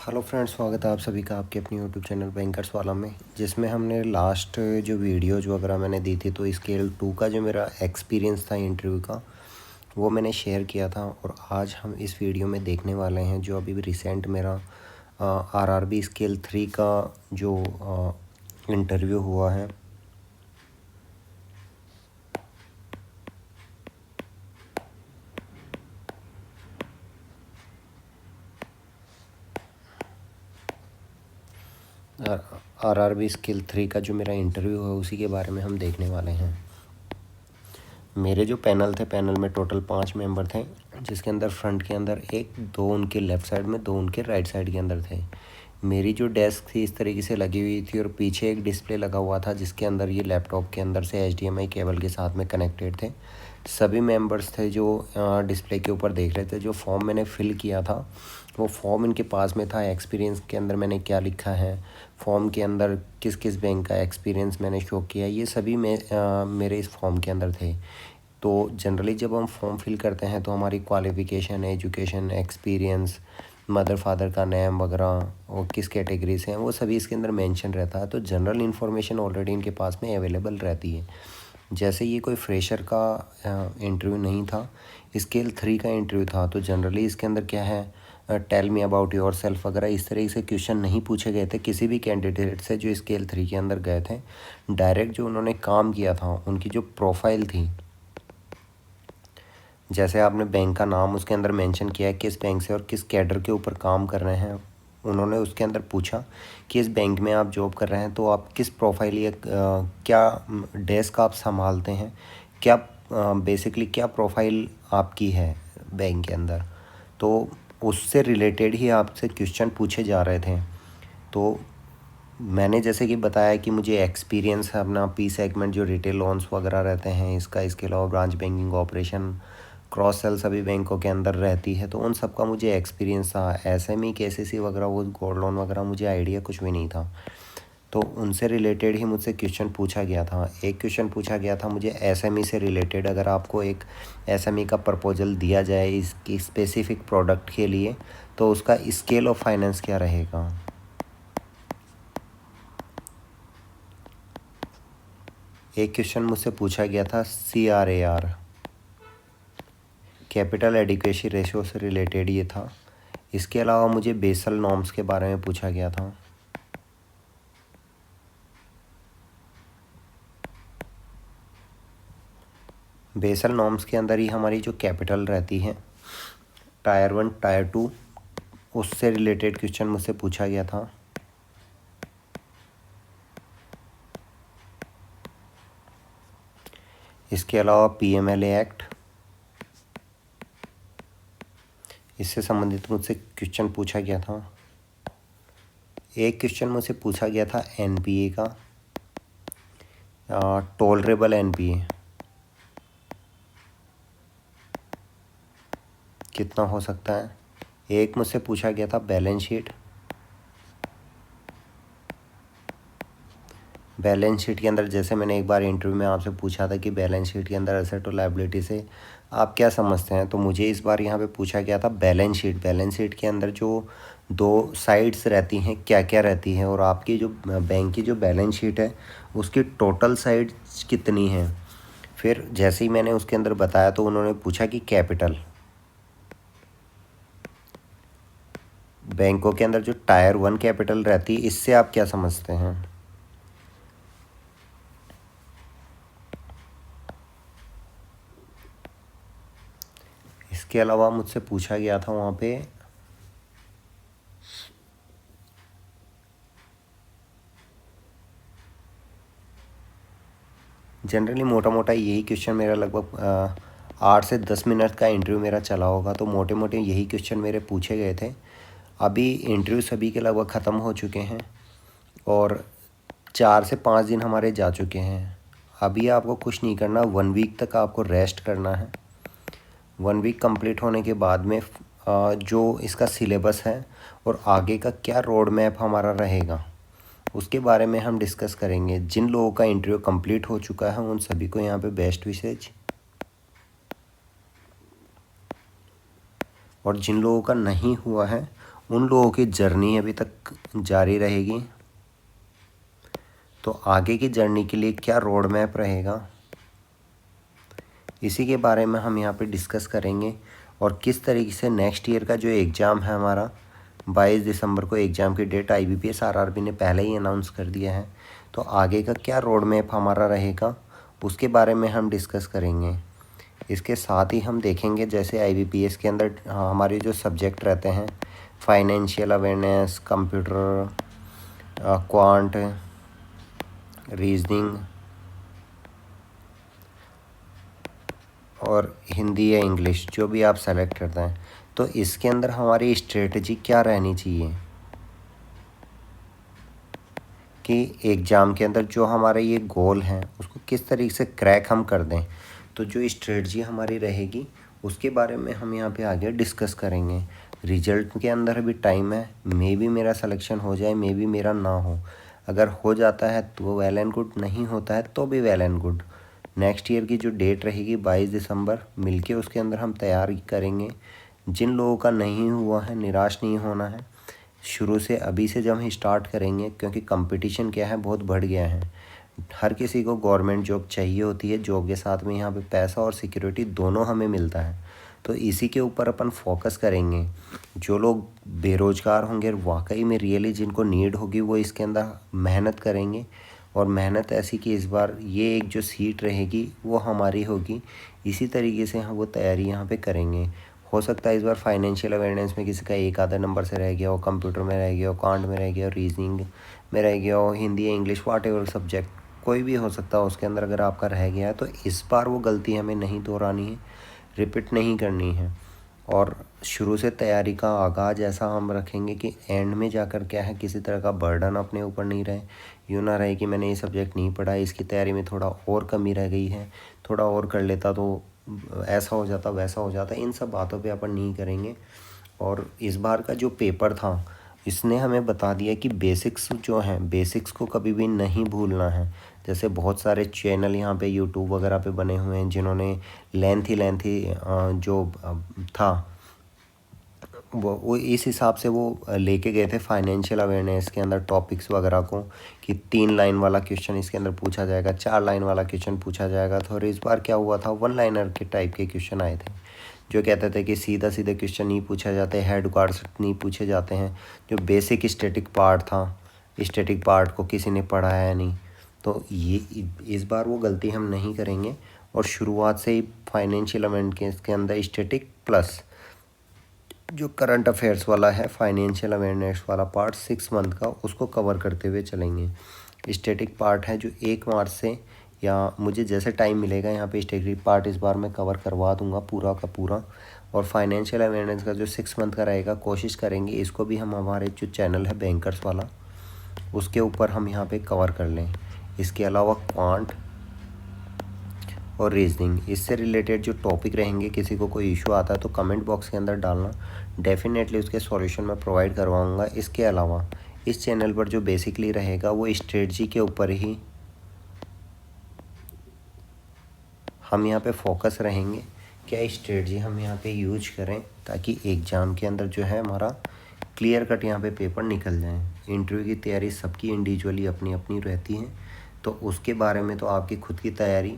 Hello friends, स्वागत है आप सभी का आपके अपनी यूट्यूब चैनल बैंकर्स वाला में, जिसमें हमने लास्ट जो वीडियोज वगैरह मैंने दी थी तो स्केल 2 का जो मेरा एक्सपीरियंस था इंटरव्यू का वो मैंने शेयर किया था। और आज हम इस वीडियो में देखने वाले हैं जो अभी भी रिसेंट मेरा आरआरबी स्केल 3 का जो इंटरव्यू हुआ है। आरआरबी स्केल 3 का जो मेरा इंटरव्यू है उसी के बारे में हम देखने वाले हैं। मेरे जो पैनल में टोटल 5 मेंबर थे, जिसके अंदर फ्रंट के अंदर एक, 2 उनके लेफ़्ट साइड में, 2 उनके राइट साइड के अंदर थे। मेरी जो डेस्क थी इस तरीके से लगी हुई थी और पीछे एक डिस्प्ले लगा हुआ था जिसके अंदर ये लैपटॉप के अंदर से HDMI केबल के साथ में कनेक्टेड थे। सभी मेंबर्स थे जो डिस्प्ले के ऊपर देख रहे थे। जो फॉर्म मैंने फिल किया था वो फॉर्म इनके पास में था। एक्सपीरियंस के अंदर मैंने क्या लिखा है, फॉर्म के अंदर किस किस बैंक का एक्सपीरियंस मैंने शो किया, ये सभी मेरे इस फॉर्म के अंदर थे। तो जनरली जब हम फॉर्म फिल करते हैं तो हमारी qualification, education, experience, mother father का नेम वगैरह और किस कैटेगरी से हैं वो सभी इसके अंदर मेंशन रहता है। तो जनरल इन्फॉर्मेशन ऑलरेडी इनके पास में अवेलेबल रहती है। जैसे ये कोई फ्रेशर का इंटरव्यू नहीं था, स्केल 3 का इंटरव्यू था, तो जनरली इसके अंदर क्या है, tell me about yourself वगैरह इस तरह से क्वेश्चन नहीं पूछे गए थे किसी भी कैंडिडेट से जो स्केल 3 के अंदर गए थे। डायरेक्ट जो उन्होंने काम किया था उनकी जो प्रोफाइल थी, जैसे आपने बैंक का नाम उसके अंदर मेंशन किया है, किस बैंक से और किस कैडर के ऊपर काम कर रहे हैं। उन्होंने उसके अंदर पूछा कि इस बैंक में आप जॉब कर रहे हैं तो आप किस प्रोफाइल या क्या डेस्क आप संभालते हैं, क्या बेसिकली क्या प्रोफाइल आपकी है बैंक के अंदर। तो उससे रिलेटेड ही आपसे क्वेश्चन पूछे जा रहे थे। तो मैंने जैसे कि बताया कि मुझे एक्सपीरियंस है अपना पी सेगमेंट जो रिटेल लोन्स वगैरह रहते हैं इसका, इसके अलावा branch banking operation, cross sell सभी बैंकों के अंदर रहती है, तो उन सब का मुझे एक्सपीरियंस था। SME KCC वगैरह वो गोल्ड लोन वगैरह मुझे आइडिया कुछ भी नहीं था। तो उनसे रिलेटेड ही मुझसे क्वेश्चन पूछा गया था। एक क्वेश्चन पूछा गया था मुझे SME से रिलेटेड, अगर आपको एक SME का प्रपोजल दिया जाए इसकी स्पेसिफिक प्रोडक्ट के लिए तो उसका स्केल ऑफ फाइनेंस क्या रहेगा। एक क्वेश्चन मुझसे पूछा गया था CRAR, कैपिटल एडिक्वेसी रेशियो से रिलेटेड ये था। इसके अलावा मुझे बेसल नॉर्म्स के बारे में पूछा गया था। बेसल नॉर्म्स के अंदर ही हमारी जो कैपिटल रहती है टायर 1 टायर 2 उससे रिलेटेड क्वेश्चन मुझसे पूछा गया था। इसके अलावा PMLA एक्ट, इससे संबंधित मुझसे क्वेश्चन पूछा गया था। एक क्वेश्चन मुझसे पूछा गया था NPA का, टॉलरेबल NPA कितना हो सकता है। एक मुझसे पूछा गया था बैलेंस शीट। बैलेंस शीट के अंदर जैसे मैंने एक बार इंटरव्यू में आपसे पूछा था कि बैलेंस शीट के अंदर एसेट और लायबिलिटी से आप क्या समझते हैं, तो मुझे इस बार यहाँ पे पूछा गया था बैलेंस शीट। बैलेंस शीट के अंदर जो 2 साइड्स रहती हैं क्या क्या रहती हैं, और आपकी जो बैंक की जो बैलेंस शीट है उसकी टोटल साइड्स कितनी हैं। फिर जैसे ही मैंने उसके अंदर बताया तो उन्होंने पूछा कि कैपिटल, बैंकों के अंदर जो टायर 1 कैपिटल रहती है इससे आप क्या समझते हैं। इसके अलावा मुझसे पूछा गया था वहाँ पे जनरली मोटा मोटा यही क्वेश्चन मेरा लगभग 8 से 10 मिनट का इंटरव्यू मेरा चला होगा, तो मोटे मोटे यही क्वेश्चन मेरे पूछे गए थे। अभी इंटरव्यू सभी के लगभग ख़त्म हो चुके हैं और 4 से 5 दिन हमारे जा चुके हैं। अभी आपको कुछ नहीं करना, 1 वीक तक आपको रेस्ट करना है। 1 वीक कंप्लीट होने के बाद में जो इसका सिलेबस है और आगे का क्या रोड मैप हमारा रहेगा उसके बारे में हम डिस्कस करेंगे। जिन लोगों का इंटरव्यू कंप्लीट हो चुका है उन सभी को यहाँ पे बेस्ट विशेज, और जिन लोगों का नहीं हुआ है उन लोगों की जर्नी अभी तक जारी रहेगी। तो आगे की जर्नी के लिए क्या रोड मैप रहेगा, इसी के बारे में हम यहाँ पे डिस्कस करेंगे। और किस तरीके से नेक्स्ट ईयर का जो एग्ज़ाम है हमारा 22 दिसंबर को एग्ज़ाम की डेट IBPS RRB ने पहले ही अनाउंस कर दिया है। तो आगे का क्या रोड मैप हमारा रहेगा उसके बारे में हम डिस्कस करेंगे। इसके साथ ही हम देखेंगे जैसे IBPS के अंदर हमारे जो सब्जेक्ट रहते हैं financial awareness, computer, quant, reasoning और हिंदी या इंग्लिश, जो भी आप सेलेक्ट करते हैं, तो इसके अंदर हमारी स्ट्रेटजी क्या रहनी चाहिए कि एग्ज़ाम के अंदर जो हमारे ये गोल हैं उसको किस तरीके से क्रैक हम कर दें। तो जो स्ट्रेटजी हमारी रहेगी उसके बारे में हम यहाँ पे आगे डिस्कस करेंगे। रिजल्ट के अंदर भी टाइम है, मे बी मेरा सिलेक्शन हो जाए, मे बी मेरा ना हो। अगर हो जाता है तो वेल एंड गुड, नहीं होता है तो भी well and good. Next year की जो डेट रहेगी 22 दिसंबर, मिलके उसके अंदर हम तैयारी करेंगे। जिन लोगों का नहीं हुआ है निराश नहीं होना है। शुरू से अभी से जब हम स्टार्ट करेंगे, क्योंकि कंपटीशन क्या है बहुत बढ़ गया है। हर किसी को गवर्नमेंट जॉब चाहिए होती है, जॉब के साथ में यहाँ पे पैसा और सिक्योरिटी दोनों हमें मिलता है। तो इसी के ऊपर अपन फोकस करेंगे। जो लोग बेरोज़गार होंगे वाकई में रियली जिनको नीड होगी वो इसके अंदर मेहनत करेंगे। और मेहनत ऐसी कि इस बार ये एक जो सीट रहेगी वो हमारी होगी। इसी तरीके से हम वो तैयारी यहाँ पे करेंगे। हो सकता है इस बार फाइनेंशियल अवेयरनेस में किसी का एक आधा नंबर से रह गया हो, कंप्यूटर में रह गया हो, कांट में रह गया हो, रीजनिंग में रह गया हो, हिंदी या इंग्लिश वाटेवर सब्जेक्ट कोई भी हो सकता है उसके अंदर अगर आपका रह गया है। तो इस बार वो गलती हमें नहीं दोहरानी है, रिपीट नहीं करनी है। और शुरू से तैयारी का आगाज़ ऐसा हम रखेंगे कि एंड में जाकर क्या है किसी तरह का बर्डन अपने ऊपर नहीं रहे। यूँ ना रहे कि मैंने ये सब्जेक्ट नहीं पढ़ा, इसकी तैयारी में थोड़ा और कमी रह गई है, थोड़ा और कर लेता तो ऐसा हो जाता वैसा हो जाता। इन सब बातों पे अपन नहीं करेंगे। और इस बार का जो पेपर था इसने हमें बता दिया कि बेसिक्स जो हैं बेसिक्स को कभी भी नहीं भूलना है। जैसे बहुत सारे चैनल यहाँ पे यूट्यूब वगैरह पे बने हुए हैं जिन्होंने लेंथी जो था वो इस हिसाब से वो लेके गए थे फाइनेंशियल अवेयरनेस के अंदर टॉपिक्स वगैरह को, कि 3 लाइन वाला क्वेश्चन इसके अंदर पूछा जाएगा, 4 लाइन वाला क्वेश्चन पूछा जाएगा। तो इस बार क्या हुआ था 1 लाइनर के टाइप के क्वेश्चन आए थे जो कहते थे कि सीधा सीधे क्वेश्चन नहीं पूछा जाते, हेड कार्ड्स नहीं पूछे जाते हैं। जो बेसिक स्टैटिक पार्ट था, स्टैटिक पार्ट को किसी ने पढ़ा है नहीं। तो ये इस बार वो गलती हम नहीं करेंगे और शुरुआत से ही फाइनेंशियल अवेयरनेस के अंदर स्टैटिक प्लस जो करंट अफेयर्स वाला है फाइनेंशियल अवेयरनेस वाला पार्ट 6 मंथ का उसको कवर करते हुए चलेंगे। स्टैटिक पार्ट है जो 1 मार्च से, या मुझे जैसे टाइम मिलेगा यहाँ पे स्टैटिक पार्ट इस बार मैं कवर करवा दूंगा पूरा का पूरा। और फाइनेंशियल अवेयरनेस का जो 6 मंथ का रहेगा कोशिश करेंगे इसको भी हम हमारे जो चैनल है बैंकर्स वाला उसके ऊपर हम यहाँ पे कवर कर लें। इसके अलावा क्वांट और रीजनिंग इससे रिलेटेड जो टॉपिक रहेंगे, किसी को कोई इशू आता है तो कमेंट बॉक्स के अंदर डालना, डेफिनेटली उसके सॉल्यूशन मैं प्रोवाइड करवाऊँगा। इसके अलावा इस चैनल पर जो बेसिकली रहेगा वो स्ट्रेटजी के ऊपर ही हम यहाँ पे फोकस रहेंगे। क्या स्ट्रेटजी हम यहाँ पे यूज करें ताकि एग्ज़ाम के अंदर जो है हमारा क्लियर कट यहाँ पे पेपर निकल जाए। इंटरव्यू की तैयारी सबकी इंडिविजुअली अपनी अपनी रहती है, तो उसके बारे में तो आपकी खुद की तैयारी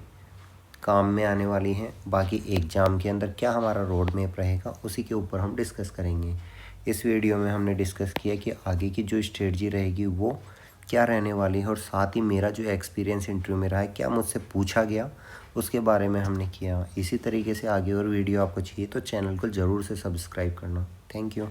काम में आने वाली है। बाकी एग्ज़ाम के अंदर क्या हमारा रोड मैप रहेगा उसी के ऊपर हम डिस्कस करेंगे। इस वीडियो में हमने डिस्कस किया कि आगे की जो स्ट्रेटजी रहेगी वो क्या रहने वाली है, और साथ ही मेरा जो एक्सपीरियंस इंटरव्यू में रहा है, क्या मुझसे पूछा गया उसके बारे में हमने किया। इसी तरीके से आगे और वीडियो आपको चाहिए तो चैनल को ज़रूर से सब्सक्राइब करना। Thank you.